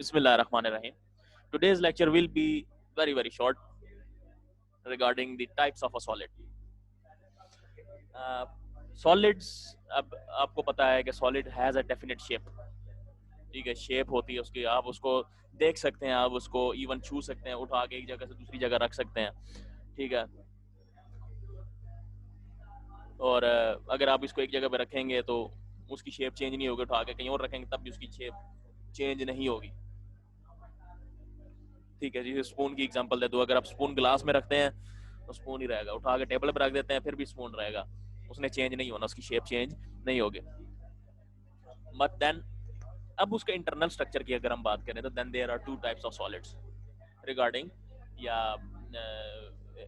Bismillahirrahmanirrahim. Today's lecture will be very short regarding the types of a solid. Solids, अब आपको पता है कि solid has a definite shape. ठीक है, शेप होती है उसकी, आप उसको देख सकते हैं, आप उसको इवन छू सकते हैं, उठा के एक जगह से दूसरी जगह रख सकते हैं. ठीक है, और अगर आप इसको एक जगह पे रखेंगे तो उसकी शेप चेंज नहीं होगी, उठा के कहीं और रखेंगे तब भी उसकी शेप चेंज नहीं होगी. ठीक है जी, स्पून की एग्जांपल दे दो. अगर आप स्पून ग्लास में रखते हैं तो स्पून ही रहेगा, उठा के टेबल पर रख देते हैं फिर भी स्पून रहेगा, उसने चेंज नहीं होना, उसकी शेप चेंज नहीं होगी. बट देन अब उसके इंटरनल स्ट्रक्चर की अगर हम बात करें तो then there are two types of solids regarding या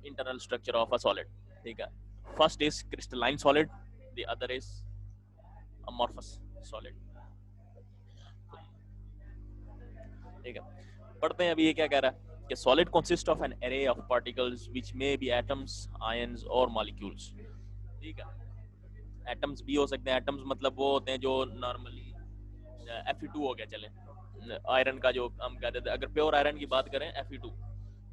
internal structure of a solid. ठीक है, first is crystalline solid, the other is amorphous solid. ठीक है, पढ़ते हैं अभी ये क्या कह रहा है कि solid consist of an array of particles which may be atoms, ions और मॉलिक्यूल्स. ठीक है, एटम्स भी हो सकते हैं. एटम्स मतलब वो होते हैं जो नॉर्मली Fe2 हो गया, चले आयरन का जो हम कहते थे, अगर प्योर आयरन की बात करें Fe2,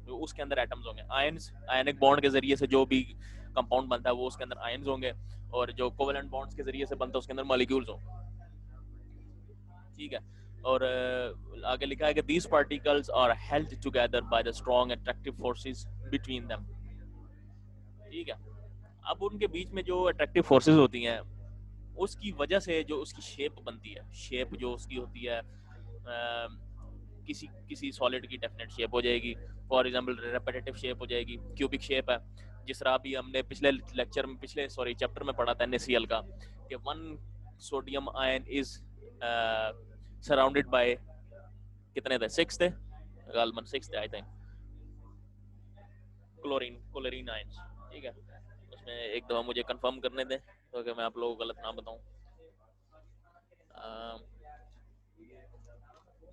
तो उसके अंदर एटम्स होंगे. आयंस, आयनिक बॉन्ड के जरिए से जो भी कंपाउंड बनता है वो उसके अंदर आयंस होंगे, और जो कोवेलेंट बॉन्ड्स के जरिए से बनता है उसके अंदर मॉलिक्यूल्स होंगे. ठीक है, और आगे लिखा है कि these particles are held together by the strong attractive forces between them. ठीक है, अब उनके बीच में जो अट्रैक्टिव फोर्सेस होती हैं उसकी वजह से जो उसकी शेप बनती है, शेप जो उसकी होती है, किसी किसी सॉलिड की डेफिनेट शेप हो जाएगी. फॉर एग्जांपल रेपिटेटिव शेप हो जाएगी, क्यूबिक शेप है, जिस तरह अभी हमने पिछले लेक्चर में चैप्टर में पढ़ा था NaCl का कि one sodium ion is surrounded by, कितने थे, 6 थे, गालमन 6 थे आई थिंक, क्लोरीन आयंस. ठीक है, उसमें एक दफा मुझे कंफर्म करने दें तो कि मैं आप लोगों को गलत ना बताऊं.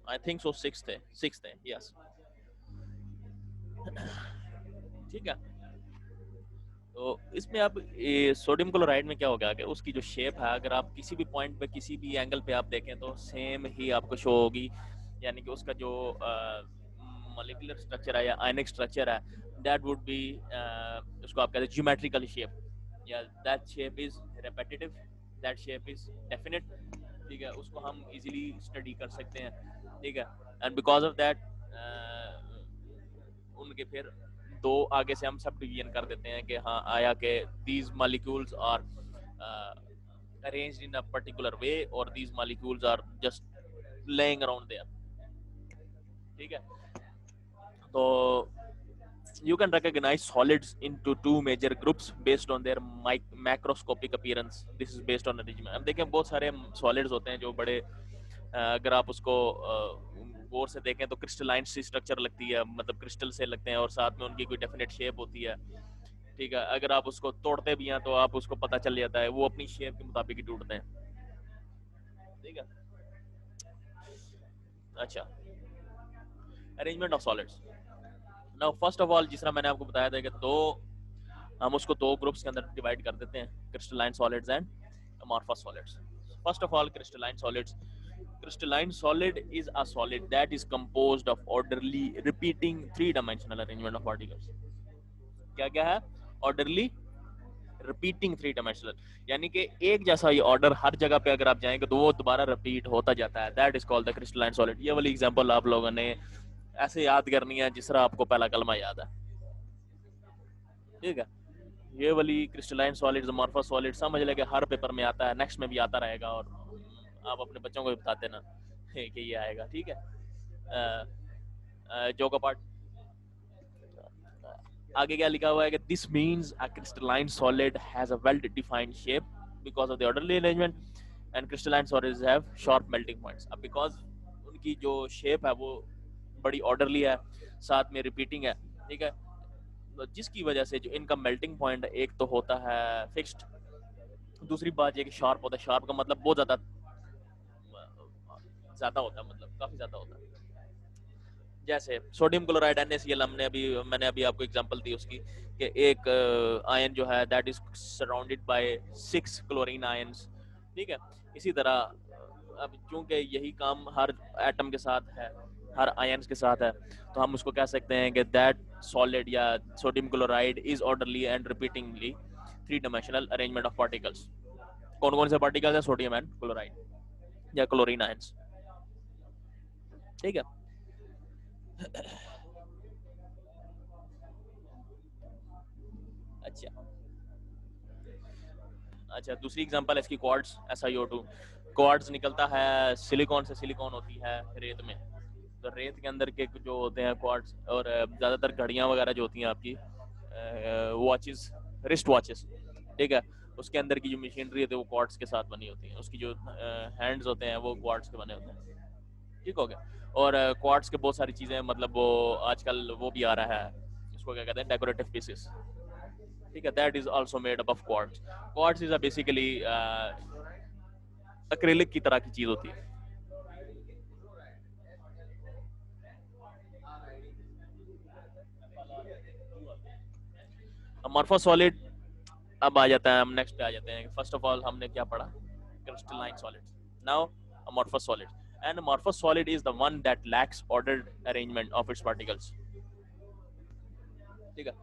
आई थिंक सो 6 थे, यस. ठीक है, तो इसमें अब सोडियम क्लोराइड में क्या होगा कि उसकी जो शेप है, अगर आप किसी भी पॉइंट पे किसी भी एंगल पे आप देखें तो सेम ही आपको शो होगी. यानी कि उसका जो मॉलिक्यूलर स्ट्रक्चर है या आयनिक स्ट्रक्चर है, दैट वुड बी, उसको आप कहते हैं ज्योमेट्रिकल शेप, या that shape is repetitive, that shape is definite. ठीक है, उसको हम इजीली स्टडी कर सकते हैं. ठीक है, एंड बिकॉज ऑफ दैट उनके फिर दो आगे से हम सब डिवीजन कर देते हैं कि हाँ आया कि these molecules are arranged in a particular way or these molecules are just laying around there. ठीक है, तो you can recognize solids into two major groups based on their macroscopic appearance. This is based on arrangement. अब देखें बहुत सारे solids होते हैं जो बड़े, अगर आप उसको गौर से देखें तो क्रिस्टलाइन सी स्ट्रक्चर लगती है, मतलब क्रिस्टल से लगते हैं और साथ में उनकी कोई डेफिनेट शेप होती है. ठीक है, अगर आप उसको तोड़ते भी हैं तो आप उसको पता चल जाता है, वो अपनी शेप के मुताबिक ही टूटते हैं. ठीक है, अच्छा, arrangement of solids. Now first of all, जिस तरह मैंने आपको बताया था कि हम उसको दो ग्रुप्स के अंदर डिवाइड कर देते हैं, crystalline solids and amorphous solids. First of all, crystalline solids. Crystalline solid is a solid that is composed of orderly repeating three-dimensional arrangement of particles. क्या क्या है? Orderly repeating three-dimensional, यानी कि एक जैसा ये ऑर्डर हर जगह पे अगर आप जाएंगे तो वो दोबारा रिपीट होता जाता है. That is called the crystalline solid. ये वाली एग्जांपल आप लोगों ने ऐसे याद करनी है जिस तरह आपको पहला कलमा याद है. ठीक है, ये वाली क्रिस्टलाइन सॉलिड्स, अमॉर्फस सॉलिड समझ लें कि हर पेपर में आता है, नेक्स्ट में भी आता रहेगा, और आप अपने बच्चों को भी बताते ना कि ये आएगा. ठीक है, जो का पार्ट आगे क्या लिखा हुआ है कि this means a crystalline solid has a well defined shape because of the orderly arrangement and crystalline solids have sharp melting points. अब बिकॉज उनकी जो शेप है वो बड़ी ऑर्डरली है, साथ में रिपीटिंग है. ठीक है, तो जिसकी वजह से जो इनका मेल्टिंग पॉइंट एक तो होता है फिक्स्ड, दूसरी बात ये कि शार्प होता है. शार्प का मतलब बहुत ज्यादा होता है, मतलब काफी ज्यादा होता है. जैसे सोडियम क्लोराइड NaCl, मैंने अभी आपको एग्जांपल दी उसकी कि एक आयन जो है that is surrounded by 6 chlorine ions. ठीक है, इसी तरह अब चूंकि यही काम हर एटम के साथ है हर आयंस के साथ है, तो हम उसको कह सकते हैं कि दैट सॉलिड या sodium chloride is orderly and repeatingly three dimensional arrangement of particles. कौन कौन से पार्टिकल्स है? सोडियम एंड क्लोराइड या क्लोरीन आयंस। ठीक है। अच्छा अच्छा, दूसरी एग्जांपल है इसकी क्वार्ट्ज SiO2। क्वार्ट्ज निकलता है सिलिकॉन से, सिलिकॉन होती है रेत में। तो रेत के अंदर के जो होते हैं क्वार्ट्ज, और ज़्यादातर घड़ियाँ वगैरह जो होती हैं आपकी वॉचेस, रिस्ट वॉचेस, ठीक है, उसके अंदर की जो मशीनरी होती है वो क्वार्ट्ज के साथ बनी होती है, उसकी जो हैंड्स होते हैं वो क्वार्ट्ज के बने होते हैं। ठीक हो गया। और क्वार्ट्ज के बहुत सारी चीज़ें, मतलब वो आजकल वो भी आ रहा है, इसको क्या कहते हैं, डेकोरेटिव पीसेस। ठीक है, that is also made up of quartz. Quartz is basically acrylic की तरह की चीज होती है। अमॉर्फस सॉलिड, अब आ जाता है, हम नेक्स्ट पे आ जाते हैं। फर्स्ट ऑफ ऑल हमने क्या पढ़ा? Crystalline solids. Now amorphous solid. An amorphous solid is the one that lacks ordered arrangement of its particles. ठीक है,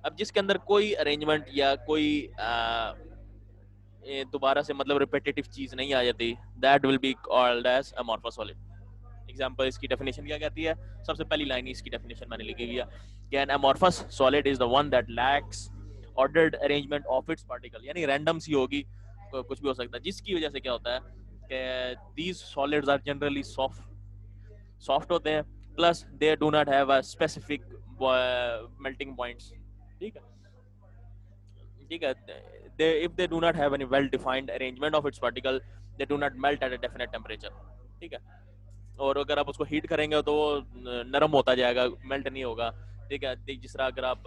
अब जिसके अंदर कोई अरेंजमेंट या कोई दोबारा से मतलब रिपीटेटिव चीज नहीं आ जाती, that will be called as amorphous solid. Example, इसकी डेफिनेशन क्या कहती है? सबसे पहली लाइन इसकी डेफिनेशन मैंने लिखी हुई है कि an amorphous solid is the one that lacks ordered arrangement of its particle, यानी रैंडम सी होगी, कुछ भी हो सकता है, जिसकी वजह से क्या होता है कि these solids are generally soft होते हैं, plus they do not have a specific melting points. ठीक है, ठीक है, if they do not have any well defined arrangement of its particle, they do not melt at a definite temperature। ठीक है, और अगर आप उसको हीट करेंगे तो वो नरम होता जाएगा, मेल्ट नहीं होगा। ठीक है, जिस तरह अगर आप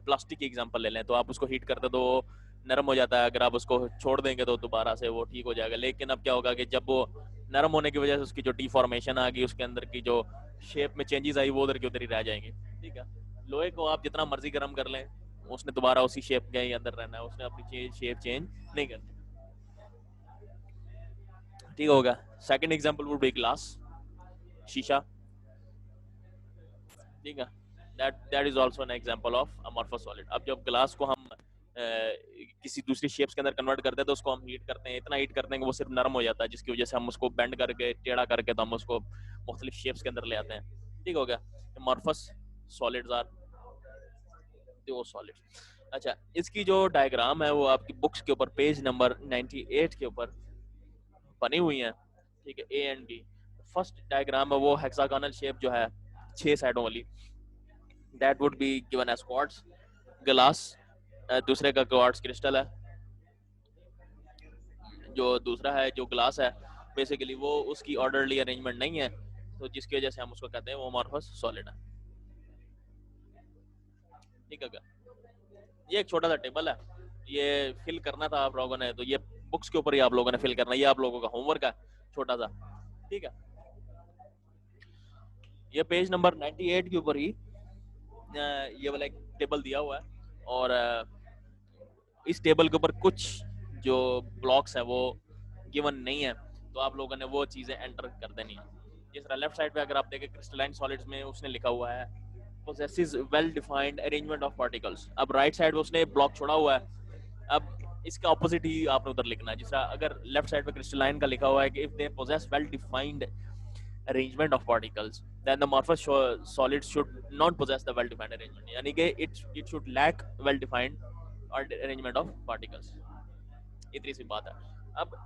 प्लास्टिक की एग्जांपल ले लें, तो आप उसको हीट करते तो वो नरम हो जाता है, अगर आप उसको छोड़ देंगे तो दोबारा से वो ठीक हो जाएगा। लेकिन अब क्या होगा कि जब वो नरम होने की वजह से उसकी जो डिफॉर्मेशन आ गई, उसके अंदर की जो शेप में चेंजेस आई, वो उधर की उधर ही रह जाएंगे। ठीक है, लोहे को आप जितना मर्जी गर्म कर लें, उसने दोबारा उसी शेप के अंदर रहना है, उसने अपनी शेप चेंज नहीं करनी। ठीक होगा। Second example would be glass, शीशा। ठीक है, that is also an example of amorphous solid. अब जब ग्लास को हम किसी दूसरी शेप्स के अंदर कन्वर्ट करते हैं, तो उसको हम हीट करते हैं, इतना हीट करते हैं कि वो सिर्फ नरम हो जाता है, जिसकी वजह से हम उसको बेंड करके, टेढ़ा करके, तो हम उसको मुख्तलिफ शेप्स के अंदर ले आते हैं। ठीक हो गया। अमॉर्फस सॉलिड्स आर दो सॉलिड। अच्छा, इसकी जो डायग्राम है वो आपकी बुक्स के ऊपर पेज नंबर 98 के ऊपर बनी हुई है। ठीक है, A and B. First diagram है वो हेक्सागोनल शेप जो है 6 साइडों वाली, that would be given as quartz glass. दूसरे का क्वार्ट्ज क्रिस्टल है। जो दूसरा है, जो ग्लास है, बेसिकली वो उसकी ऑर्डरली अरेंजमेंट नहीं है, तो जिसकी वजह से हम उसको कहते हैं वो अमॉर्फस सॉलिड है। ठीक है, ये एक छोटा सा टेबल है, ये फिल करना था आप लोगों ने, तो ये बुक्स के ऊपर ही आप लोगों ने फिल करना है, ये आप लोगों का होमवर्क है छोटा सा। ठीक है, ये पेज नंबर 98 के ऊपर ही ये वाला एक टेबल दिया हुआ है, और इस टेबल के ऊपर कुछ जो ब्लॉक्स है वो गिवन नहीं है, तो आप लोगों ने वो चीजें एंटर कर देनी है। जिस तरह लेफ्ट साइड पे अगर आप देखें क्रिस्टलाइन सॉलिड्स में उसने लिखा हुआ है possesses well defined arrangement of particles। अब राइट साइड पे उसने ब्लॉक छोड़ा हुआ है, अब इसका ऑपोजिट ही आपने उधर लिखना है। जिस तरह अगर लेफ्ट साइड पे क्रिस्टलाइन का लिखा हुआ है कि if they possess well defined arrangement of particles, then the amorphous solid should not possess the well defined arrangement, यानी कि it should lack well defined arrangement of particles। इतनी सी बात है। अब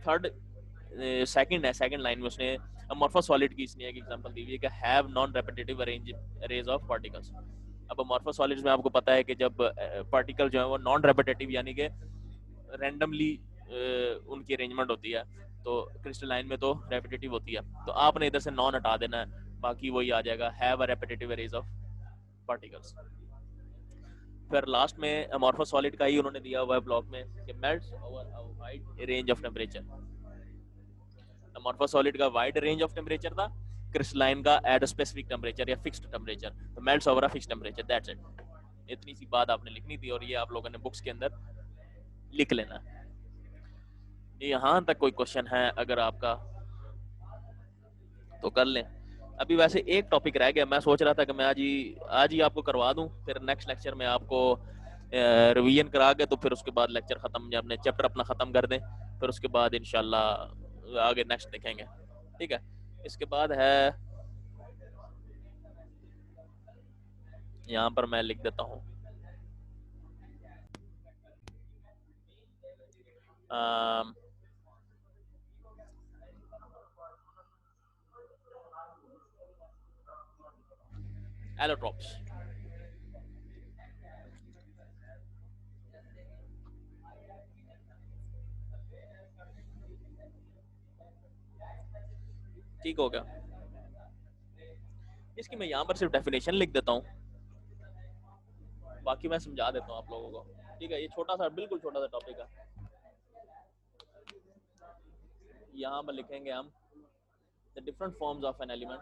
थर्ड सेकंड है, सेकंड लाइन में उसने amorphous solid की इसने एक एग्जांपल दी हुई है कि have non repetitive arrays of particles. अब अमॉर्फस सॉलिड्स में आपको पता है कि जब पार्टिकल जो है वो नॉन रेपिटेटिव यानी कि रैंडमली उनकी अरेंजमेंट होती है, तो क्रिस्टलाइन में तो रेपिटेटिव होती है, तो आपने इधर से नॉन हटा देना है, बाकी वही आ जाएगा have a repetitive arrays of particles. फिर लास्ट में अमॉर्फस सॉलिड का ही उन्होंने दिया हुआ है ब्लॉक में कि melts over a wide range of temperature. Amorphous solid का वाइड रेंज ऑफ टेंपरेचर था, क्रिस्टलाइन का एट अ स्पेसिफिक टेंपरेचर या फिक्स्ड टेंपरेचर, तो melts over a fixed temperature, that's it. इतनी सी बात आपने लिखनी थी, और ये आप लोगों ने बुक्स के अंदर लिख लेना। यहाँ तक कोई क्वेश्चन है अगर आपका? तो कर लें। अभी वैसे एक टॉपिक रह गया, मैं सोच रहा था कि मैं आज ही आपको करवा दूं, फिर नेक्स्ट लेक्चर में आपको रिवीजन करा के तो फिर उसके बाद लेक्चर खत्म, या अपने चैप्टर अपना खत्म कर दें, फिर उसके बाद इंशाल्लाह आगे नेक्स्ट देखेंगे। ठीक है, इसके बाद है, यहाँ पर मैं लिख देता हूँ एलोट्रॉप्स। ठीक हो गया, इसकी मैं यहाँ पर सिर्फ डेफिनेशन लिख देता हूँ, बाकी मैं समझा देता हूँ आप लोगों को। ठीक है, ये छोटा सा, बिल्कुल छोटा सा टॉपिक है। यहाँ पर लिखेंगे हम the different forms of an element,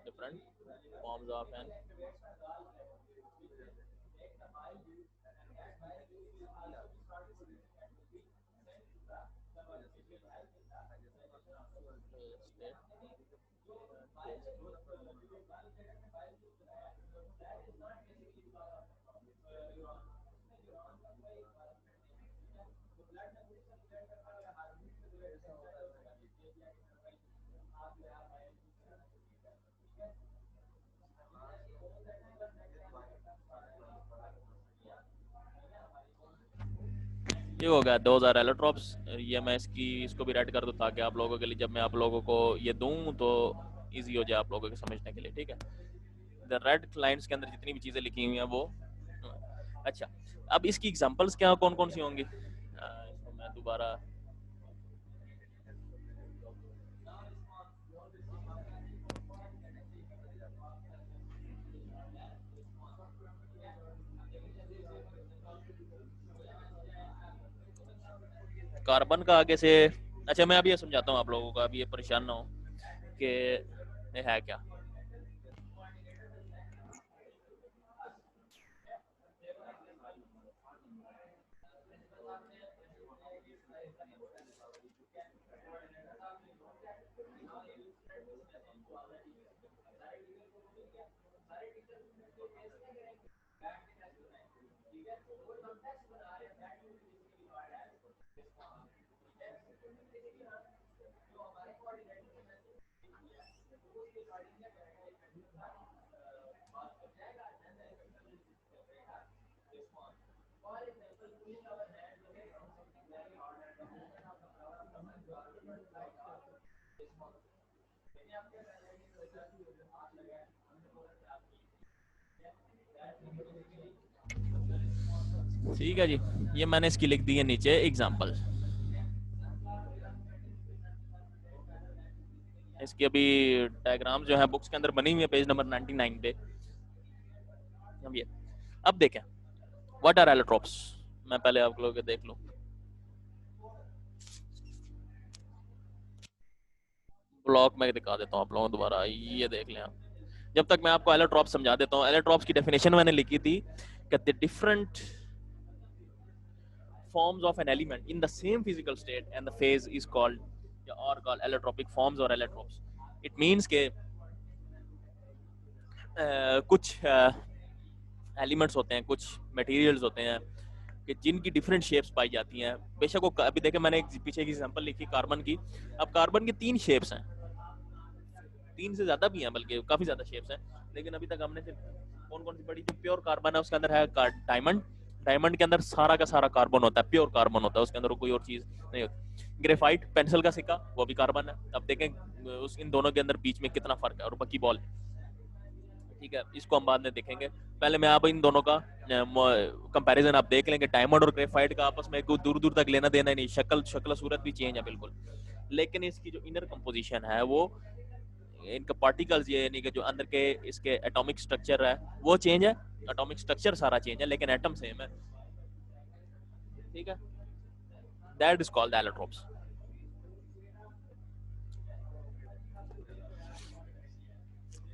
different forms of an ये हो गया 2000 एलोट्रॉप्स। ये मैं इसको भी रेड कर दूं ताकि आप लोगों के लिए, जब मैं आप लोगों को ये दूं तो इजी हो जाए आप लोगों के समझने के लिए। ठीक है, द रेड लाइंस के अंदर जितनी भी चीजें लिखी हुई हैं वो, अच्छा, अब इसकी एग्जांपल्स क्या कौन कौन सी होंगी, इसको मैं दोबारा, कार्बन का आगे से, अच्छा मैं अभी ये समझाता हूँ आप लोगों को, अभी ये परेशान ना हो कि ये है क्या। ठीक है जी, ये मैंने इसकी लिख दी है नीचे एग्जांपल। इसकी अभी डायग्राम जो है बुक्स के अंदर बनी हुई है, पेज नंबर 99 पे। अब ये, अब देखें व्हाट आर एलोट्रॉप्स। मैं पहले आप लोगों को देख लूं, ब्लॉक में दिखा देता हूं आप लोगों को दोबारा, ये देख लें आप। जब तक मैं आपको एलोट्रॉप्स समझा देता हूं। एलोट्रॉप्स की डेफिनेशन मैंने लिखी थी कि the different forms of an element in the same physical state and the phase is called, or called allotropic forms or allotropes. It means के कुछ एलिमेंट्स होते हैं, कुछ मटेरियल्स होते हैं कि जिनकी डिफरेंट शेप्स पाई जाती हैं। बेशक वो, अभी देखें मैंने एक पीछे की एग्जांपल लिखी कार्बन की। अब कार्बन की 3 शेप्स हैं, 3 से ज्यादा भी हैं, बल्कि काफी ज्यादा शेप्स हैं, लेकिन अभी तक हमने सिर्फ कौन कौन सी पढ़ी। जो प्योर कार्बन है उसके अंदर है डायमंड। डायमंड के अंदर सारा का सारा कार्बन होता है, प्योर कार्बन होता है, उसके अंदर कोई और चीज नहीं होती। ग्रेफाइट, पेंसिल का सिक्का, वो भी कार्बन है। अब देखें उस इन दोनों के अंदर बीच में कितना फर्क है, और बकी बॉल। ठीक है, इसको हम बाद में देखेंगे। पहले मैं आप इन दोनों का कंपैरिजन आप देख लेंगे। डायमंड और ग्रेफाइट का आपस में कोई दूर दूर तक लेना देना नहीं, शक्ल सूरत भी चेंज है बिल्कुल, लेकिन इसकी जो इनर कंपोजिशन है, वो इनका पार्टिकल्स, ये यानी कि जो अंदर के इसके एटॉमिक स्ट्रक्चर है वो चेंज है। एटॉमिक स्ट्रक्चर सारा चेंज है, लेकिन एटम सेम है। ठीक है, दैट इज कॉल्ड एलोट्रोप्स।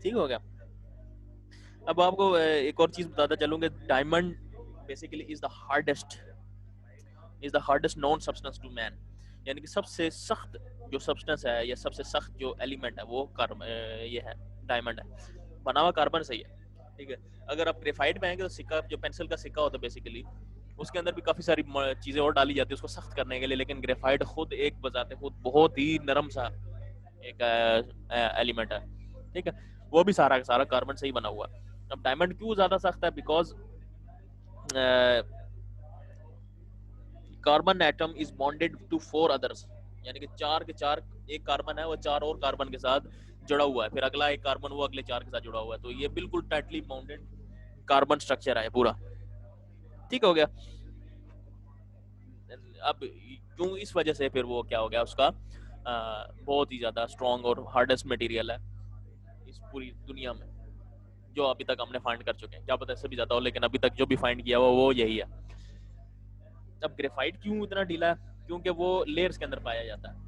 ठीक हो गया। अब आपको एक और चीज बताता चलूंगा। Diamond basically is the hardest known substance to man. यानी कि सबसे सख्त जो सब्सटेंस है या सबसे सख्त जो एलिमेंट है वो ये है डायमंड है, बना हुआ कार्बन से ही है। ठीक है, अगर आप ग्रेफाइट में आएंगे तो सिक्का, जो पेंसिल का सिक्का होता है बेसिकली, उसके अंदर भी काफ़ी सारी चीज़ें और डाली जाती है उसको सख्त करने के लिए, लेकिन ग्रेफाइट खुद एक बजाते खुद बहुत ही नरम सा एक एलिमेंट है। ठीक है, वो भी सारा का सारा कार्बन से ही बना हुआ है। अब डायमंड क्यों ज़्यादा सख्त है? Because carbon atom is bonded to 4 others, यानी कि 4 के 4, एक कार्बन है वो 4 और कार्बन के साथ जुड़ा हुआ है, फिर अगला एक कार्बन वो अगले 4 के साथ जुड़ा हुआ है, तो ये बिल्कुल टाइटली बाउंडेड कार्बन स्ट्रक्चर है पूरा। ठीक हो गया। अब क्यों, इस वजह से फिर वो क्या हो गया उसका बहुत ही ज्यादा स्ट्रॉन्ग और हार्डेस्ट मटेरियल है इस पूरी दुनिया में जो अभी तक हमने फाइंड कर चुके हैं। क्या पता इससे भी ज्यादा हो, लेकिन अभी तक जो भी फाइंड किया हुआ वो यही है। अब ग्रेफाइट क्यों इतना ढीला है? क्योंकि वो लेयर्स के अंदर पाया जाता है।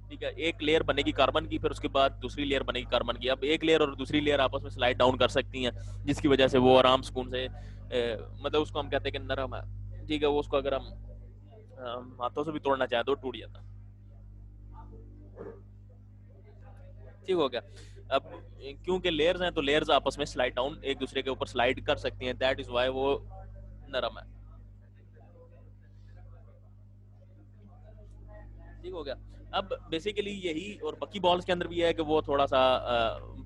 ठीक है, एक लेयर बनेगी कार्बन की, फिर उसके बाद दूसरी लेयर बनेगी कार्बन की। अब एक लेयर और दूसरी लेयर आपस में स्लाइड डाउन कर सकती हैं, जिसकी वजह से वो आराम सुकून से मतलब उसको हम कहते हैं कि नरम है। ठीक है, वो उसको अगर हम हाथों से भी तोड़ना चाहे तो टूट जाता। ठीक हो गया। अब क्योंकि लेयर्स हैं तो लेयर्स आपस में स्लाइड डाउन एक दूसरे के ऊपर स्लाइड कर सकती हैं, दैट इज व्हाई वो नरम है। ठीक हो गया। अब बेसिकली यही और बाकी बॉल्स के अंदर भी है कि वो थोड़ा सा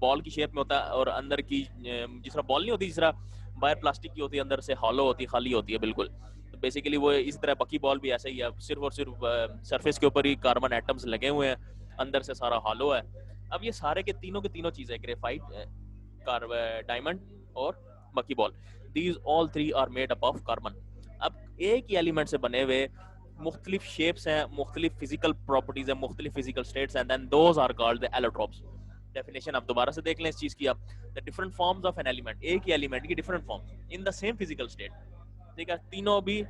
बॉल की शेप में होता है, और अंदर की जिस तरह बॉल नहीं होती, जिस तरह बाहर प्लास्टिक की होती है, अंदर से हॉलो होती है, खाली होती है बिल्कुल। तो बेसिकली वो इस तरह बकी बॉल भी ऐसा ही है, सिर्फ और सिर्फ सरफेस के ऊपर ही कार्बन एटम्स लगे हुए हैं, अंदर से सारा हॉलो है। अब ये सारे के तीनों चीजें, ग्रेफाइट, डायमंड और buckyball, these all three are made up of carbon. अब एक ही एलिमेंट से बने हुए मुख्तलिफ शेप्स हैं, मुख्तलिफ फिजिकल प्रॉपर्टीज हैं, मुख्तलिफ फिजिकल स्टेट्स हैं, then those are called the allotropes. Definition आप दोबारा से देख लें इस चीज की आप, the different forms of an element, एक ही एलिमेंट की different forms in the same physical state. ठीक है, तीनों भी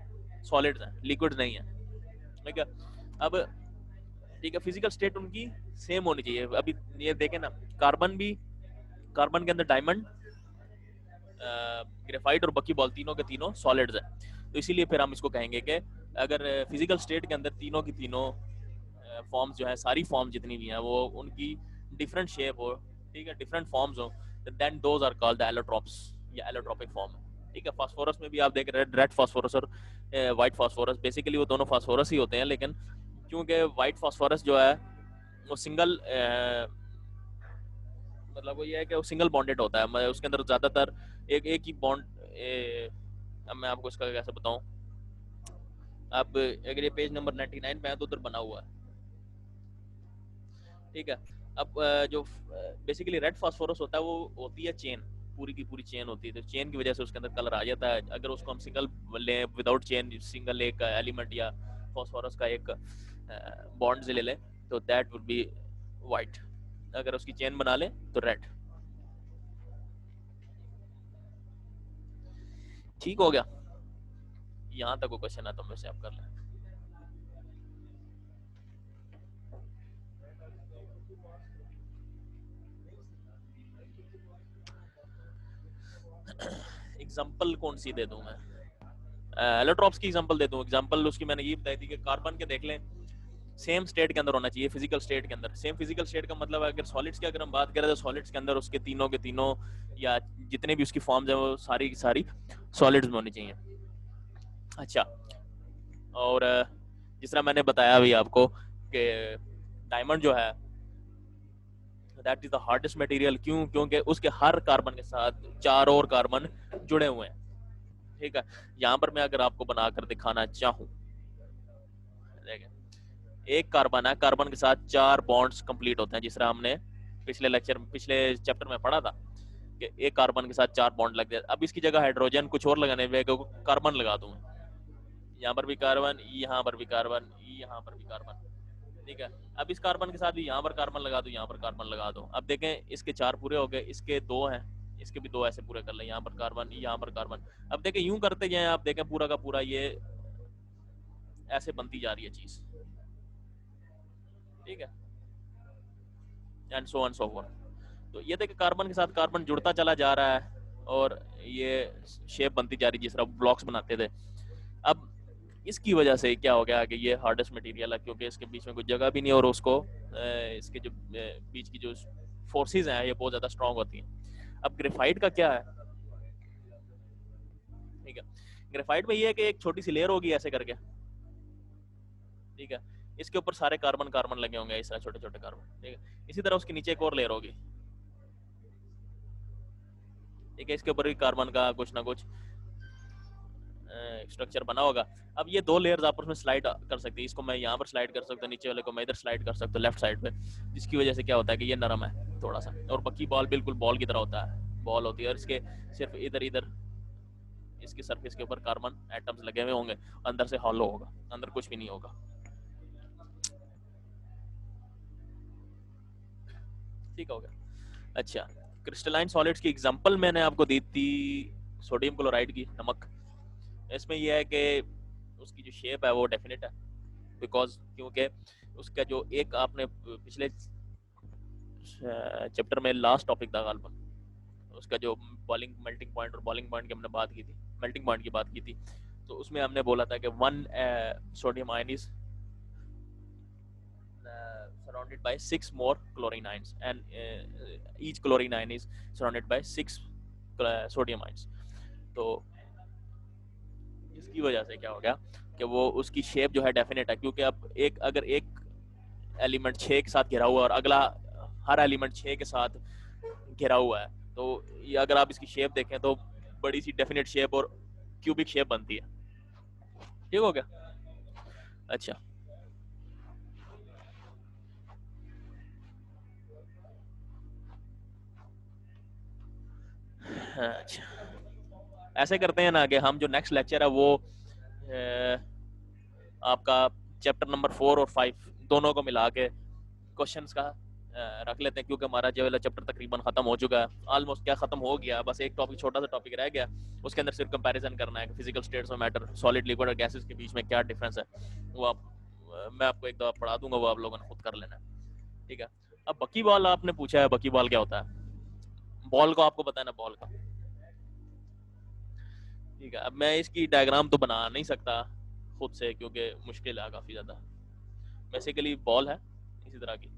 सॉलिड्स हैं, लिक्विड्स नहीं है। ठीक है, अब ठीक है, फिजिकल स्टेट उनकी सेम होनी चाहिए। अभी ये देखें ना, कार्बन भी, कार्बन के अंदर डायमंड, ग्रेफाइट और बकी बॉल तीनों के तीनों सॉलिड्स हैं, तो इसीलिए फिर हम इसको कहेंगे कि अगर फिजिकल स्टेट के अंदर तीनों की तीनों फॉर्म्स जो है, सारी फॉर्म जितनी भी हैं वो उनकी डिफरेंट शेप हो, ठीक है, डिफरेंट फॉर्म्स हो, then those are called the allotropes या एलोट्रॉपिक फॉर्म। ठीक है, फास्फोरस में भी आप देख रहे हैं रेड फास्फोरस और वाइट फास्फोरस, बेसिकली वो दोनों फास्फोरस ही होते हैं, लेकिन क्योंकि वाइट फास्फोरस जो है वो सिंगल मतलब वो ये है कि वो सिंगल बॉन्डेड होता है, उसके अंदर ज्यादातर एक ही बॉन्ड। अब मैं आपको इसका कैसे बताऊं, अब अगर ये पेज नंबर 99 पे है तो उधर बना हुआ है। ठीक है, अब जो बेसिकली रेड फास्फोरस होता है वो होती है चेन, पूरी की पूरी चेन होती है, तो चेन की वजह से उसके अंदर कलर आ जाता है। अगर उसको हम सिंगल लें विदाउट चेन, सिंगल एक एलिमेंट या फास्फोरस का एक बॉन्ड से ले लें तो दैट वुड बी वाइट, अगर उसकी चेन बना लें तो रेड। ठीक हो गया, यहाँ तक वो क्वेश्चन है तो मेरे से आप कर लें। एग्जांपल कौन सी दे दूं मैं? एलोट्रॉप्स की एग्जांपल दे दूं। एग्जांपल उसकी मैंने ये बताई थी कि कार्बन के देख लें, सेम स्टेट के अंदर होना चाहिए, फिजिकल स्टेट के अंदर। सेम फिजिकल स्टेट का मतलब अगर सॉलिड्स की अगर हम बात करें तो सॉलिड्स के अंदर उसके तीनों के तीनों या जितने भी उसकी फॉर्म्स हैं वो सारी की सारी सॉलिड्स में होनी चाहिए। अच्छा, और जिस तरह मैंने बताया अभी आपको कि डायमंड जो है that is the hardest material. क्यों? क्योंकि उसके हर कार्बन के साथ 4 और कार्बन जुड़े हुए हैं। ठीक है, यहाँ पर मैं अगर आपको बनाकर दिखाना चाहूँ, एक कार्बन है, कार्बन के साथ 4 बॉन्ड्स कंप्लीट होते हैं, जिस तरह हमने पिछले चैप्टर में पढ़ा था कि एक कार्बन के साथ 4 बॉन्ड लग जाते। अब इसकी जगह हाइड्रोजन कुछ और लगाने में कार्बन लगा दूं, यहाँ पर भी कार्बन, यहाँ पर भी कार्बन, यहाँ पर भी कार्बन। ठीक है, अब इस कार्बन के साथ भी यहाँ पर कार्बन लगा दो, यहाँ पर कार्बन लगा दो। अब देखें इसके 4 पूरे हो गए, इसके 2 हैं, इसके भी 2 ऐसे पूरे कर ले, यहाँ पर कार्बन, यहाँ पर कार्बन। अब देखें यूं करते जाए, आप देखें पूरा का पूरा ये ऐसे बनती जा रही है चीज। ठीक है, and so on so fourth. तो ये देखें कार्बन के साथ कार्बन जुड़ता चला जा रहा है और ये शेप बनती जा रही है जिस तरह ब्लॉक्स बनाते थे। अब इसकी वजह से क्या हो गया कि ये हार्डेस्ट मटेरियल है, क्योंकि इसके बीच में कोई जगह भी नहीं और उसको इसके जो बीच की जो फोर्सेस हैं ये बहुत ज़्यादा स्ट्रांग होती हैं। अब ग्रेफाइट का क्या है, ठीक है, ग्रेफाइट में ये है कि एक छोटी सी लेयर होगी ऐसे करके, ठीक है, इसके ऊपर सारे कार्बन कार्बन लगे होंगे, इस तरह छोटे छोटे कार्बन, ठीक है। इसी तरह उसके नीचे एक और लेयर होगी, ठीक है, इसके ऊपर भी कार्बन का कुछ ना कुछ स्ट्रक्चर बना होगा। अब ये दो लेयर्स आपस में स्लाइड कर सकती है, इसको मैं यहाँ पर स्लाइड कर सकता हूँ, नीचे वाले को मैं इधर स्लाइड कर सकता हूँ लेफ्ट साइड पे, जिसकी वजह से क्या होता है कि ये नरम है थोड़ा सा, और बाकी बॉल बिल्कुल बॉल की तरह होता है, बॉल होती है, और इसके सिर्फ इधर इधर इसकी सरफेस के ऊपर कार्बन एटम्स लगे हुए होंगे, अंदर से हॉलो होगा, अंदर कुछ भी नहीं होगा, ठीक हो गया। अच्छा, क्रिस्टलाइन सॉलिड्स की एग्जांपल मैंने आपको दी थी सोडियम क्लोराइड की, नमक। इसमें यह है कि उसकी जो शेप है वो डेफिनेट है, बिकॉज क्योंकि उसका जो एक आपने पिछले चैप्टर में लास्ट टॉपिक था गालबन, उसका जो बॉइलिंग मेल्टिंग पॉइंट और बॉइलिंग पॉइंट की हमने बात की थी, मेल्टिंग पॉइंट की बात की थी, तो उसमें हमने बोला था कि one sodium ion is surrounded by 6 more chlorine ions, and each chlorine ion is surrounded by 6 sodium ions। तो इसकी वजह से क्या हो गया कि वो उसकी शेप जो है डेफिनेट है, क्योंकि अब एक अगर एक एलिमेंट 6 के साथ घिरा हुआ और अगला हर एलिमेंट 6 के साथ घिरा हुआ है, तो ये अगर आप इसकी शेप देखें तो बड़ी सी डेफिनेट शेप और क्यूबिक शेप बनती है, ठीक हो गया। अच्छा, अच्छा, ऐसे करते हैं ना कि हम जो नेक्स्ट लेक्चर है वो आपका चैप्टर नंबर 4 और 5 दोनों को मिला के क्वेश्चंस का रख लेते हैं, क्योंकि हमारा जो वाला चैप्टर तकरीबन खत्म हो चुका है, ऑलमोस्ट क्या खत्म हो गया, बस एक टॉपिक छोटा सा टॉपिक रह गया, उसके अंदर सिर्फ कंपैरिजन करना है physical states of matter, solid, liquid और गैसेस के बीच में क्या डिफरेंस है, वो आप मैं आपको एक दफा पढ़ा दूंगा, वो आप लोगों ने खुद कर लेना है, ठीक है। अब बकी बॉल आपने पूछा है, बकी बॉल क्या होता है, बॉल को आपको पता है ना, बॉल का, ठीक है। अब मैं इसकी डायग्राम तो बना नहीं सकता खुद से, क्योंकि मुश्किल है काफी ज्यादा। बेसिकली बॉल है इसी तरह की,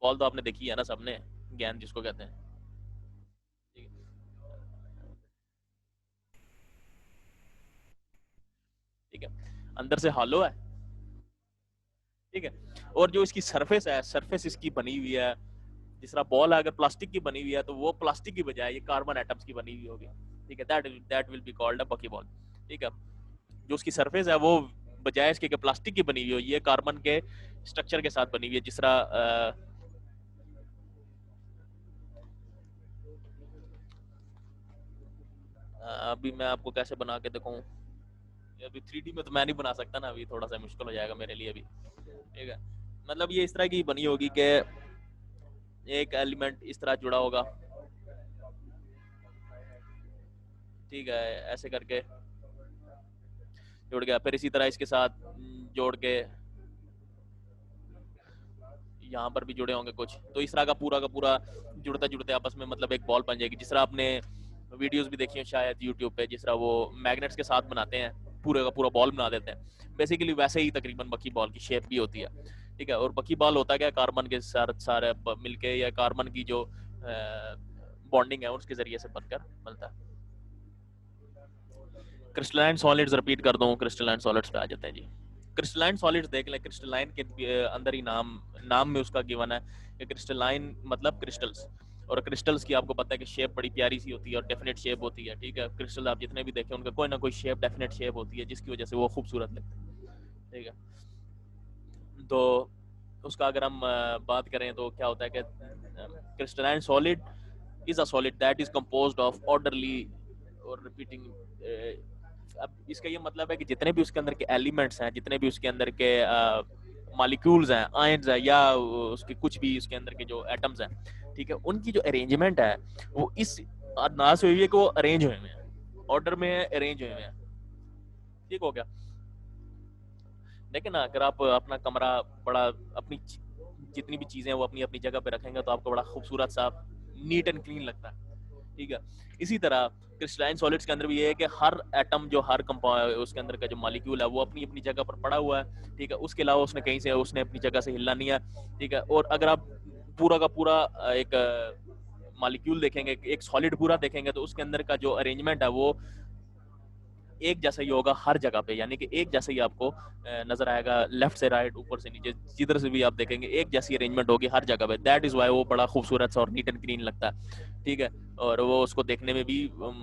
बॉल तो आपने देखी है ना सबने, गेंद जिसको कहते हैं, ठीक है, ठीक है, अंदर से हॉलो है, ठीक है, और जो इसकी सरफेस है, सरफेस इसकी बनी हुई है, जिस तरह बॉल है अगर प्लास्टिक की बनी हुई है तो वो प्लास्टिक की बजाय ये कार्बन एटम्स की बनी हुई होगी, ठीक है, that will be called a बकी बॉल, ठीक है। जो उसकी सरफेस है वो बजाय इसके कि प्लास्टिक की बनी हुई हो, ये कार्बन के स्ट्रक्चर के साथ बनी हुई है, जिस तरह अभी मैं आपको कैसे बना के दिखाऊं, अभी 3D में तो मैं नहीं बना सकता ना, अभी थोड़ा सा मुश्किल हो जाएगा मेरे लिए अभी, ठीक है। मतलब ये इस तरह की बनी होगी कि एक एलिमेंट इस तरह जुड़ा होगा, ठीक है, ऐसे करके जुड़ गया, फिर इसी तरह इसके साथ जोड़ के यहाँ पर भी जुड़े होंगे कुछ, तो इस तरह का पूरा जुड़ते जुड़ते आपस में मतलब एक बॉल बन जाएगी, जिस तरह आपने वीडियोस भी देखी हो शायद यूट्यूब पे, जिस तरह वो मैग्नेट्स के साथ बनाते हैं, पूरे का पूरा बॉल बना देते हैं, बेसिकली वैसे ही तकरीबन बकी बॉल की शेप भी होती है, ठीक है। और बकी बॉल होता क्या, कार्बन के सारे मिलके या कार्बन की जो बॉन्डिंग है उसके जरिए से बनकर बनता है। क्रिस्टलाइन सॉलिड्स रिपीट कर दूं, क्रिस्टलाइन सॉलिड्स पे आ जाते हैं जी। क्रिस्टलाइन सॉलिड्स देख लें, क्रिस्टलाइन के अंदर ही नाम में उसका गिवन है कि क्रिस्टलाइन मतलब क्रिस्टल्स, और क्रिस्टल्स की आपको पता है कि शेप बड़ी प्यारी सी होती है और डेफिनेट शेप होती है, ठीक है। क्रिस्टल आप जितने भी देखें उनका कोई ना कोई शेप, डेफिनेट शेप होती है, जिसकी वजह से वो खूबसूरत लगते हैं, ठीक है। तो उसका अगर हम बात करें तो क्या होता है कि crystalline solid is a solid that is composed of orderly और रिपीटिंग। अब इसका ये मतलब है कि जितने भी उसके अंदर के एलिमेंट्स हैं, जितने भी उसके अंदर के मॉलिक्यूल्स हैं, आयंस हैं, या उसके कुछ भी उसके अंदर के जो एटम्स हैं, ठीक है, उनकी जो अरेंजमेंट है वो इस अंदाज से हुई है कि वो अरेंज हुए हैं, ऑर्डर में अरेंज हुए हैं, ठीक हो गया। लेकिन अगर आप अपना कमरा बड़ा, अपनी जितनी भी चीजें वो अपनी अपनी जगह पे रखेंगे तो आपको बड़ा खूबसूरत सा नीट एंड क्लीन लगता है, ठीक है। इसी तरह क्रिस्टलाइन सॉलिड्स के अंदर भी ये है कि हर एटम जो हर कंपाउंड उसके अंदर का जो मॉलिक्यूल है वो अपनी अपनी जगह पर पड़ा हुआ है, ठीक है, उसके अलावा उसने कहीं से उसने अपनी जगह से हिलना नहीं है, ठीक है। और अगर आप पूरा का पूरा एक मॉलिक्यूल देखेंगे, एक सॉलिड पूरा देखेंगे, तो उसके अंदर का जो अरेंजमेंट है वो एक जैसा ही होगा हर जगह पे, यानी कि एक जैसा ही आपको नजर आएगा, लेफ्ट से राइट, ऊपर से नीचे, जिधर से भी आप देखेंगे एक जैसी अरेंजमेंट होगी हर जगह पे। दैट इज वाई वो बड़ा खूबसूरत सा और नीट एंड क्लीन लगता है, ठीक है, और वो उसको देखने में भी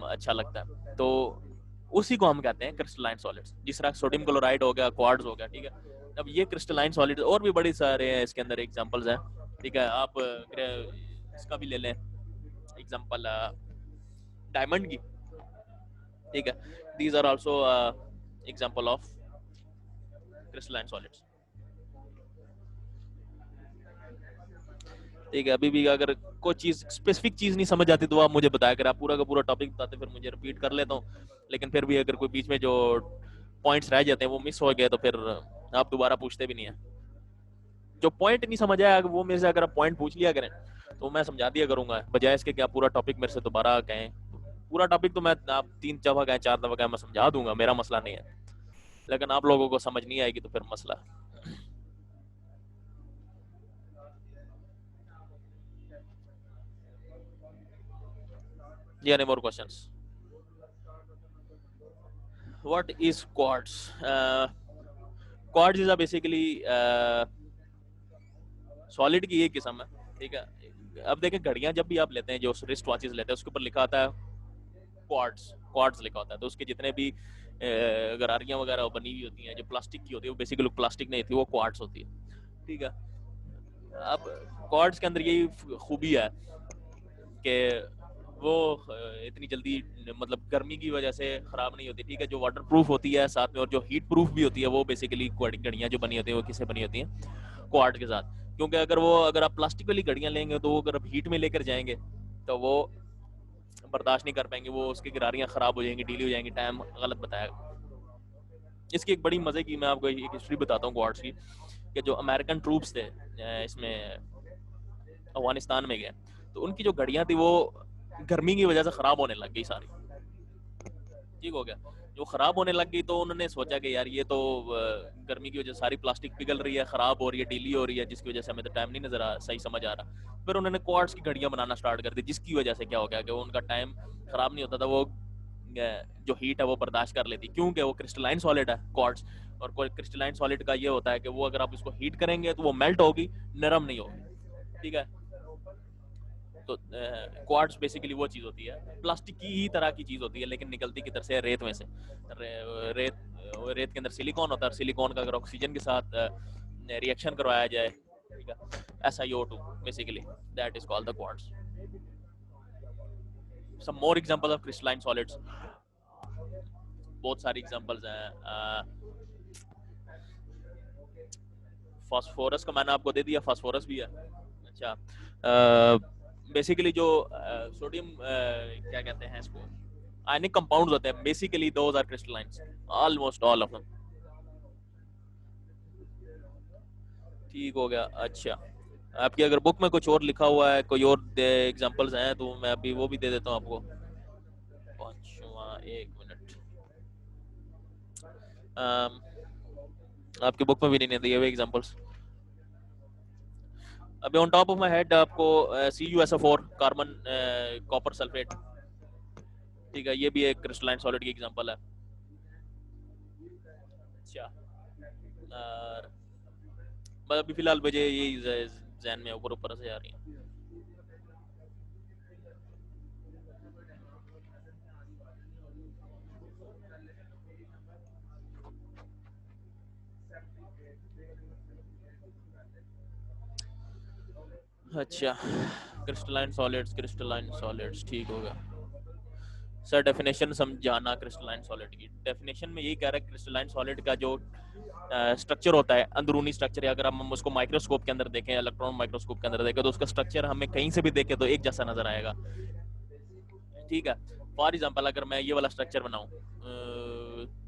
अच्छा लगता है। तो उसी को हम कहते हैं क्रिस्टलाइन सॉलिड्स। जिस तरह सोडियम क्लोराइड हो गया, क्वार्ट्ज हो गया, ठीक है। अब ये क्रिस्टलाइन सॉलिड और भी बड़े सारे हैं इसके अंदर एग्जांपल्स हैं, ठीक है। आप इसका भी ले लें एग्जांपल, डायमंड की, ठीक है। These are also example of crystalline solids, ठीक है। अभी भी अगर कोई चीज स्पेसिफिक चीज नहीं समझ आती तो आप मुझे बताया कर, आप पूरा का पूरा टॉपिक बताते फिर मुझे रिपीट कर लेता हूँ, लेकिन फिर भी अगर कोई बीच में जो पॉइंट्स रह जाते हैं वो मिस हो गए तो फिर आप दोबारा पूछते भी नहीं है। जो पॉइंट नहीं समझ आया वो मेरे से अगर आप पॉइंट पूछ लिया करें तो मैं समझा दिया करूंगा, बजाय इसके कि आप पूरा टॉपिक मेरे से दोबारा कहें। पूरा टॉपिक तो मैं आप 3 दफा कहें 4 दफा कहें मैं समझा दूंगा, मेरा मसला नहीं है, लेकिन आप लोगों को समझ नहीं आएगी तो फिर मसला। Yeah, any more questions? What is quartz? Quartz is a basically solid की एक किस्म है, ठीक है। अब देखें घड़ियां जब भी आप लेते हैं, जो रिस्ट वॉचेस लेते हैं, उसके ऊपर लिखा होता है क्वार्ट्ज, क्वार्ट्ज लिखा होता है। तो उसके जितने भी गरारियां वगैरह बनी हुई होती हैं जो प्लास्टिक की होती है, वो बेसिकली प्लास्टिक नहीं होती, वो क्वार्ट्ज होती है, ठीक है। अब क्वार्ट्ज के अंदर यही खूबी है कि वो इतनी जल्दी मतलब गर्मी की वजह से खराब नहीं होती, ठीक है। जो वाटर प्रूफ होती है साथ में, और जो हीट प्रूफ भी होती है, वो बेसिकली घड़ियां जो बनी होती है वो किससे बनी होती हैं, क्वार्ट्ज के साथ। क्योंकि अगर आप प्लास्टिक वाली घड़ियां लेंगे तो अगर आप हीट में लेकर जाएंगे तो वो बर्दाश्त नहीं कर पाएंगे, वो उसकी गरारियां खराब हो जाएंगी, ढीली हो जाएंगी। टाइम गलत बताया। इसकी एक बड़ी मजे की मैं आपको एक हिस्ट्री बताता हूँ क्वार्ट्ज की, कि जो अमेरिकन ट्रूप्स थे इसमें अफगानिस्तान में गए, तो उनकी जो घड़ियां थी वो गर्मी की वजह से खराब होने लग गई सारी, ठीक हो गया। जो खराब होने लग गई तो उन्होंने सोचा कि यार ये तो गर्मी की वजह से सारी प्लास्टिक पिघल रही है, खराब हो रही है, ढीली हो रही है, जिसकी वजह से हमें तो टाइम नहीं नजर सही समझ आ रहा। फिर उन्होंने क्वार्ट्ज की घड़ियां बनाना स्टार्ट कर दी, जिसकी वजह से क्या हो गया कि उनका टाइम खराब नहीं होता था, वो जो हीट है वो बर्दाश्त कर लेती, क्योंकि वो क्रिस्टलाइन सॉलिड है क्वार्ट्ज। और कोई क्रिस्टलाइन सॉलिड का ये होता है कि वो अगर आप इसको हीट करेंगे तो वो मेल्ट होगी, नरम नहीं होगी, ठीक है। तो क्वार्ट्ज बेसिकली वो चीज होती है, प्लास्टिक की ही तरह की चीज होती है, लेकिन निकलती किधर से, रेत में से। रेत रेत के अंदर सिलिकॉन होता है, सिलिकॉन का अगर ऑक्सीजन के साथ रिएक्शन करवाया जाए, ठीक है, SiO2 basically, that is called the quartz. Some more example of crystalline solids, बहुत सारी एग्जांपल्स हैं। फास्फोरस का मैंने आपको दे दिया, फास्फोरस भी है। अच्छा, बेसिकली जो सोडियम क्या कहते हैं इसको, आयनिक कंपाउंड्स होते हैं, basically those are crystallines, almost all of them, ठीक हो गया। अच्छा, आपकी अगर बुक में कुछ और लिखा हुआ है, कोई और एग्जांपल्स हैं तो मैं अभी वो भी दे देता हूँ आपको। पांचवा, एक मिनट, आपकी बुक में भी नहीं दिए हुए एग्जांपल्स। अभी on top of my head आपको CuSO4, कार्बन कॉपर सल्फेट, ठीक है, ये भी एक क्रिस्टलाइन सॉलिड की एग्जांपल है। अच्छा, और बस अभी फिलहाल मुझे यही जहन में ऊपर ऊपर से आ रही है। अच्छा, क्रिस्टलाइन सॉलिड्स, ठीक होगा। सर डेफिनेशन समझाना क्रिस्टलाइन सॉलिड की। डेफिनेशन में यही कह रहा है क्रिस्टलाइन सॉलिड का जो स्ट्रक्चर होता है, अंदरूनी स्ट्रक्चर, अगर हम उसको माइक्रोस्कोप के अंदर देखें, इलेक्ट्रॉन माइक्रोस्कोप के अंदर देखें, तो उसका स्ट्रक्चर हमें कहीं से भी देखें तो एक जैसा नजर आएगा, ठीक है। फॉर एग्जाम्पल अगर मैं ये वाला स्ट्रक्चर बनाऊं,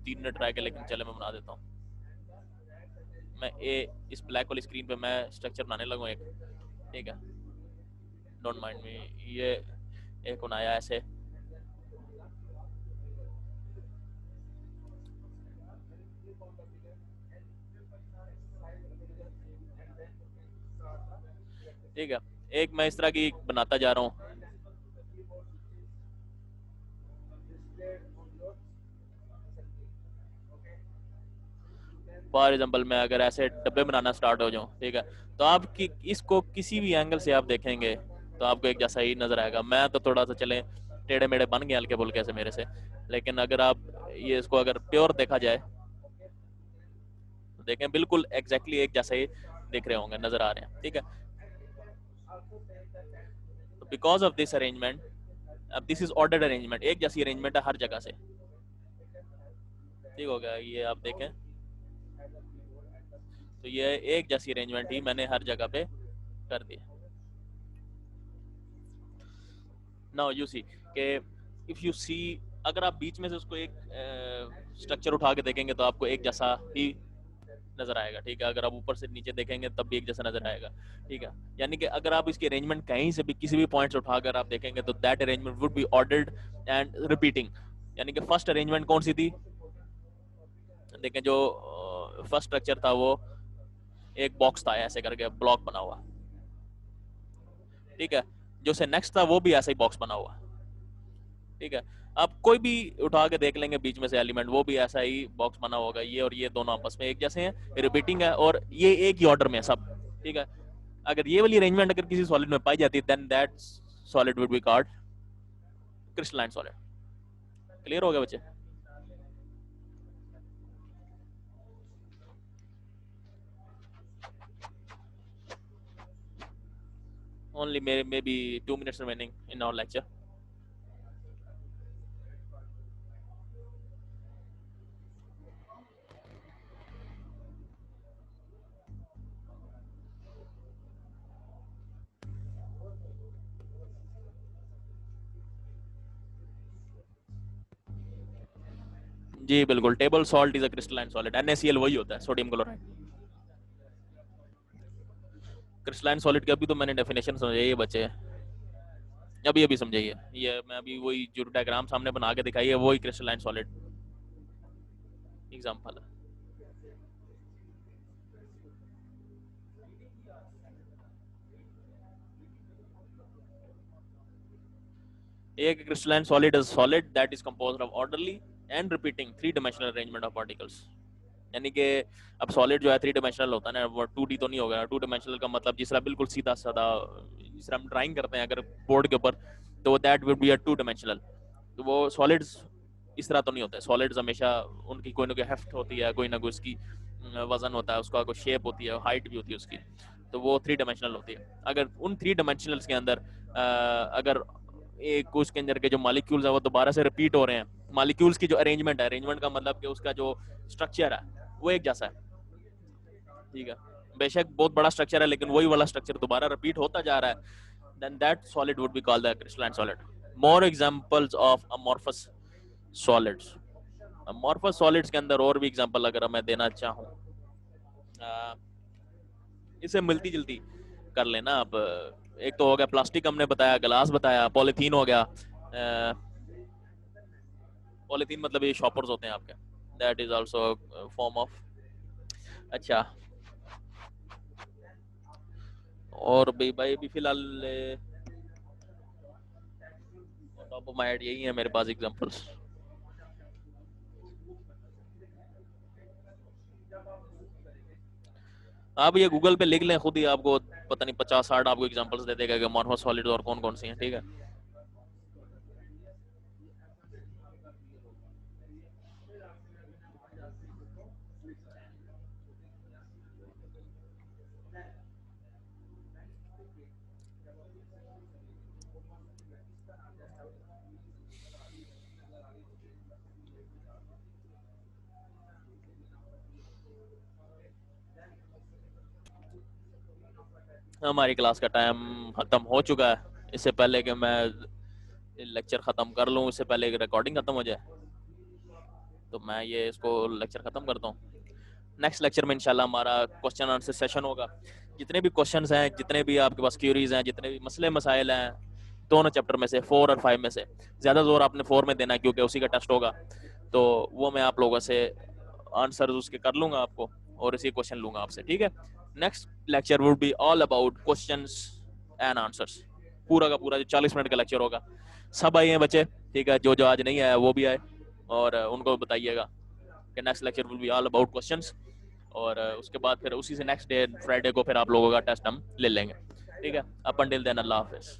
3 मिनट रह गए लेकिन चले मैं बना देता हूँ। मैं इस ब्लैक वाली स्क्रीन पे मैं स्ट्रक्चर बनाने लगूँ एक, ठीक है, डोंट माइंड मी। ये एक बनाया ऐसे, ठीक है, एक मैं इस तरह की बनाता जा रहा हूँ। फॉर एग्जाम्पल मैं अगर ऐसे डब्बे बनाना स्टार्ट हो जाऊँ, ठीक है, तो आप इसको किसी भी एंगल से आप देखेंगे तो आपको एक जैसा ही नजर आएगा। मैं तो थोड़ा सा चले टेढ़े मेढ़े बन गए हल्के फुल्के से मेरे से, लेकिन अगर आप ये इसको अगर प्योर देखा जाए तो देखें बिल्कुल एग्जैक्टली एक जैसे ही दिख रहे होंगे, नजर आ रहे हैं। ठीक है, बिकॉज ऑफ दिस अरेंजमेंट, अब दिस इज ऑर्डर्ड अरेंजमेंट, एक जैसी अरेंजमेंट है हर जगह से। ठीक हो गया, ये आप देखें तो ये एक जैसी अरेंजमेंट ही मैंने हर जगह पे कर दी। नाउ यू सी कि इफ यू सी, अगर आप बीच में से उसको एक स्ट्रक्चर उठा के देखेंगे तो आपको एक जैसा ही नजर आएगा। ठीक है, अगर आप ऊपर से नीचे देखेंगे तब भी एक जैसा नजर आएगा। ठीक है, यानी कि अगर आप इसकी अरेंजमेंट कहीं से भी किसी भी पॉइंट से उठाकर आप देखेंगे तो that arrangement would be ordered and repeating. यानी कि फर्स्ट अरेंजमेंट कौन सी थी, देखें जो फर्स्ट स्ट्रक्चर था वो एक बॉक्स था ऐसे करके ब्लॉक बना हुआ। ठीक है, जो से नेक्स्ट था वो भी ऐसा ही बॉक्स बना हुआ। ठीक है, आप कोई भी उठा के देख लेंगे बीच में से एलिमेंट, वो भी ऐसा ही बॉक्स बना होगा। ये और ये दोनों आपस में एक जैसे हैं, रिपीटिंग है, और ये एक ही ऑर्डर में है सब। ठीक है, अगर ये वाली अरेंजमेंट अगर किसी सॉलिड में पाई जाती है then that solid would be called crystalline solid. Clear हो गया बच्चे? Only may be 2 minutes remaining in our lecture. जी बिल्कुल, table salt is a crystalline solid. NaCl वही होता है, सोडियम क्लोराइड। क्रिस्टलाइन सॉलिड की अभी तो मैंने डेफिनेशन समझाई है बच्चे, अभी अभी समझाइए। ये मैं अभी वही जो डायग्राम सामने बना के दिखाई है वही क्रिस्टलाइन सॉलिड एग्जांपल है। एक crystalline solid is solid that is composed of orderly and repeating 3 dimensional arrangement of particles. यानी कि अब सॉलिड जो है 3 dimensional होता है ना, वो 2D तो नहीं होगा। 2 dimensional का मतलब जिस तरह बिल्कुल सीधा साधा जिस तरह हम ड्राइंग करते हैं अगर बोर्ड के ऊपर, तो that would be a 2 dimensional। तो वो सॉलिड्स इस तरह तो नहीं होता है। सॉलिड्स हमेशा उनकी कोई ना कोई हेफ्ट होती है, कोई ना कोई उसकी वजन होता है, उसका कोई शेप होती है, हाइट भी होती है उसकी, तो वो 3 dimensional होती है। अगर उन 3 dimensionals के अंदर अगर एक उसके अंदर के जो मॉलिक्यूल्स है वो दोबारा से रिपीट हो रहे हैं, मॉलिक्यूल्स की जो अरेंजमेंट है, अरेंजमेंट का मतलब कि उसका जो स्ट्रक्चर है वो एक जैसा है। ठीक है, बेशक बहुत बड़ा स्ट्रक्चर है लेकिन वही वाला स्ट्रक्चर दोबारा रिपीट होता जा रहा है, then that solid would be called the crystalline solid. More examples of amorphous solids. amorphous solids के अंदर और भी एग्जांपल अगर मैं देना चाहूँ, इसे मिलती जुलती कर लेना आप। एक तो हो गया प्लास्टिक, हमने बताया, ग्लास बताया, पॉलीथीन हो गया। पॉलीथीन मतलब ये शॉपर्स होते हैं आपके, that is also form of. अच्छा, और भी भाई अभी फिलहाल टॉप ऑफ माय हेड यही है मेरे पास एग्जांपल्स। आप ये गूगल पे लिख लें खुद ही, आपको पता नहीं 50-60 आपको एग्जांपल्स दे देगा कि अमॉर्फस सॉलिड्स और कौन कौन सी हैं। ठीक है, हमारी क्लास का टाइम खत्म हो चुका है। इससे पहले कि मैं लेक्चर खत्म कर लूँ, इससे पहले रिकॉर्डिंग खत्म हो जाए, तो मैं ये इसको लेक्चर खत्म करता हूँ। नेक्स्ट लेक्चर में इंशाल्लाह हमारा क्वेश्चन आंसर सेशन होगा। जितने भी क्वेश्चंस हैं, जितने भी आपके पास क्यूरीज हैं, जितने भी मसले मसाइल हैं दोनों चैप्टर में से 4 और 5 में से, ज़्यादा जोर आपने 4 में देना है क्योंकि उसी का टेस्ट होगा। तो वो मैं आप लोगों से आंसर उसके कर लूँगा आपको और इसी क्वेश्चन लूँगा आपसे। ठीक है, next lecture would be all about questions and answers. पूरा का पूरा जो 40 मिनट का लेक्चर होगा, सब आए हैं बच्चे, ठीक है, जो जो आज नहीं आया वो भी आए, और उनको बताइएगा कि next lecture will be all about questions, और उसके बाद फिर उसी से नेक्स्ट डे फ्राइडे को फिर आप लोगों का टेस्ट हम ले लेंगे, ठीक है। अप अंटिल देन अल्लाह हाफिज।